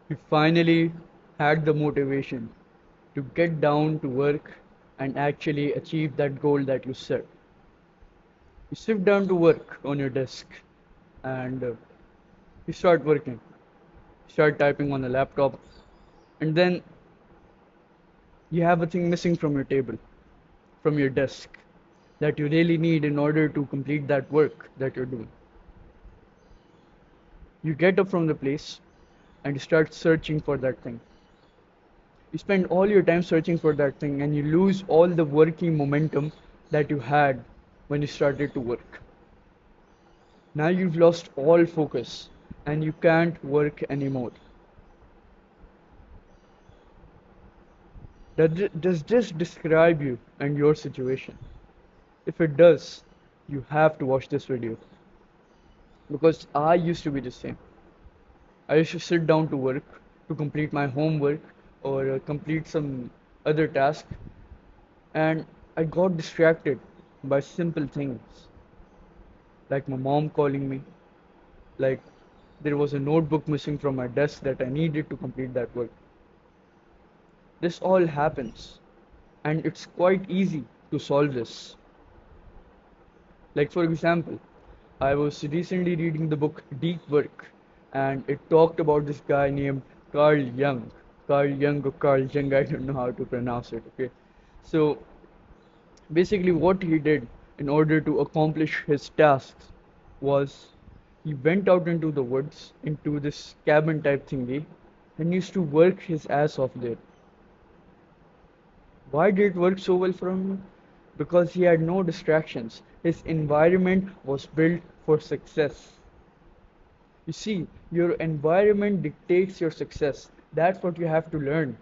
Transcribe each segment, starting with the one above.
You finally had the motivation to get down to work and actually achieve that goal that you set. You sit down to work on your desk and you start working, start typing on the laptop, and then you have a thing missing from your table, from your desk, that you really need in order to complete that work that you're doing. You get up from the place and you start searching for that thing. You spend all your time searching for that thing and you lose all the working momentum that you had when you started to work. Now you've lost all focus and you can't work anymore. Does this describe you and your situation? If it does, you have to watch this video because I used to be the same. I used to sit down to work to complete my homework or complete some other task, and I got distracted by simple things like my mom calling me, like there was a notebook missing from my desk that I needed to complete that work. This all happens, and it's quite easy to solve this. Like, for example, I was recently reading the book Deep Work, and it talked about this guy named Carl Jung. Carl Jung or Carl Jung, I don't know how to pronounce it, okay? So, basically, what he did in order to accomplish his tasks was he went out into the woods, into this cabin type thingy, and used to work his ass off there. Why did it work so well for him? Because he had no distractions. His environment was built for success. You see, your environment dictates your success. That's what you have to learn.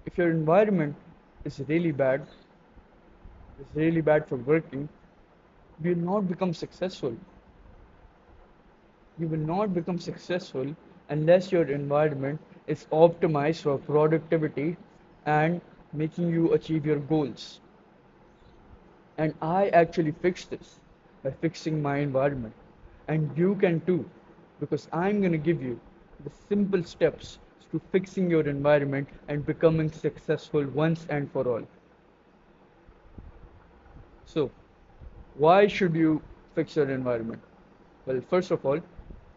If your environment is really bad for working, you will not become successful. You will not become successful unless your environment is optimized for productivity and making you achieve your goals. And I actually fixed this by fixing my environment. And you can too, because I'm going to give you the simple steps to fixing your environment and becoming successful once and for all. So, why should you fix your environment? Well, first of all,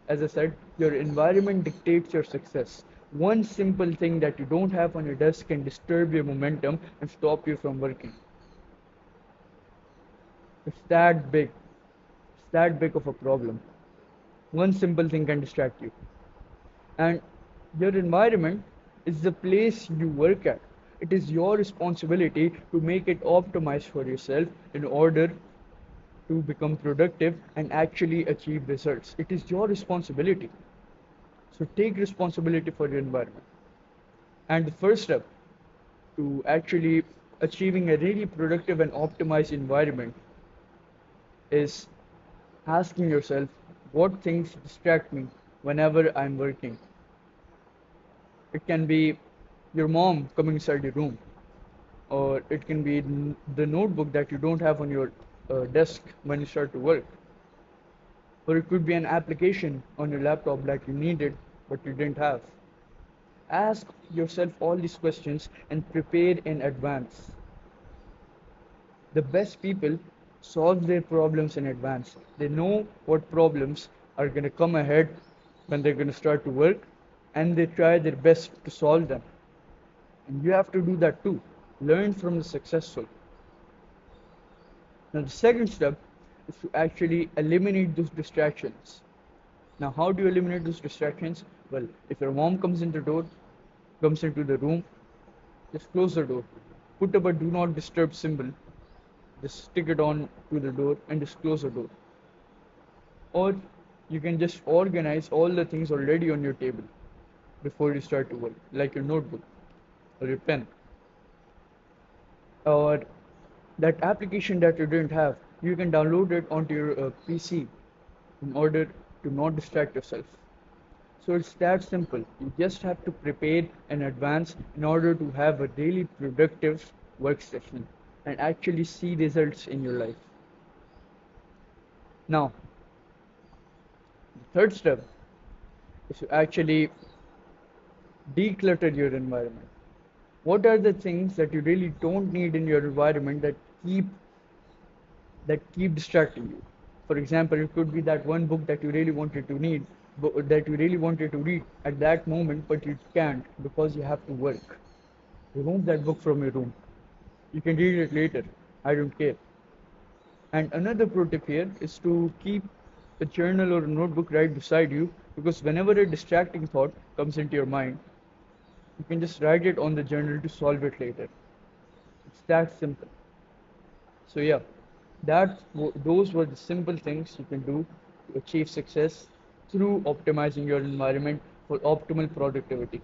as I said, your environment dictates your success. One simple thing that you don't have on your desk can disturb your momentum and stop you from working. It's that big. It's that big of a problem. One simple thing can distract you. And your environment is the place you work at. It is your responsibility to make it optimized for yourself in order to become productive and actually achieve results. It is your responsibility. So take responsibility for your environment. And the first step to actually achieving a really productive and optimized environment is asking yourself what things distract me whenever I'm working. It can be your mom coming inside your room, or it can be the notebook that you don't have on your desk when you start to work, or it could be an application on your laptop that you needed but you didn't have. Ask yourself all these questions and prepare in advance. The best people solve their problems in advance. They know what problems are going to come ahead when they're going to start to work, and they try their best to solve them. And you have to do that too. Learn from the successful. Now, the second step is to actually eliminate those distractions. Now, how do you eliminate those distractions? Well, if your mom comes into the room, just close the door. Put up a do not disturb symbol. Just stick it on to the door and just close the door. Or you can just organize all the things already on your table before you start to work, like your notebook or your pen or that application that you didn't have. You can download it onto your PC in order to not distract yourself. So it's that simple. You just have to prepare in advance in order to have a daily productive work session and actually see results in your life. Now, the third step is to actually declutter your environment. What are the things that you really don't need in your environment keep that keep distracting you? For example, it could be that one book that you really wanted to read, that you really wanted to read at that moment, but you can't because you have to work. Remove that book from your room. You can read it later. I don't care. And another pro tip here is to keep a journal or a notebook right beside you, because whenever a distracting thought comes into your mind, you can just write it on the journal to solve it later. It's that simple. So yeah, those were the simple things you can do to achieve success through optimizing your environment for optimal productivity.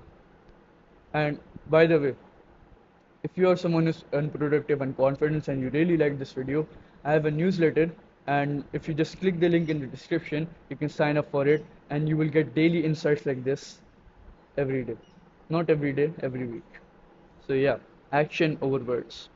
And by the way, if you are someone who's unproductive and confident and you really like this video, I have a newsletter, and if you just click the link in the description, you can sign up for it and you will get daily insights like this every day. Not every day, every week. So yeah, action over words.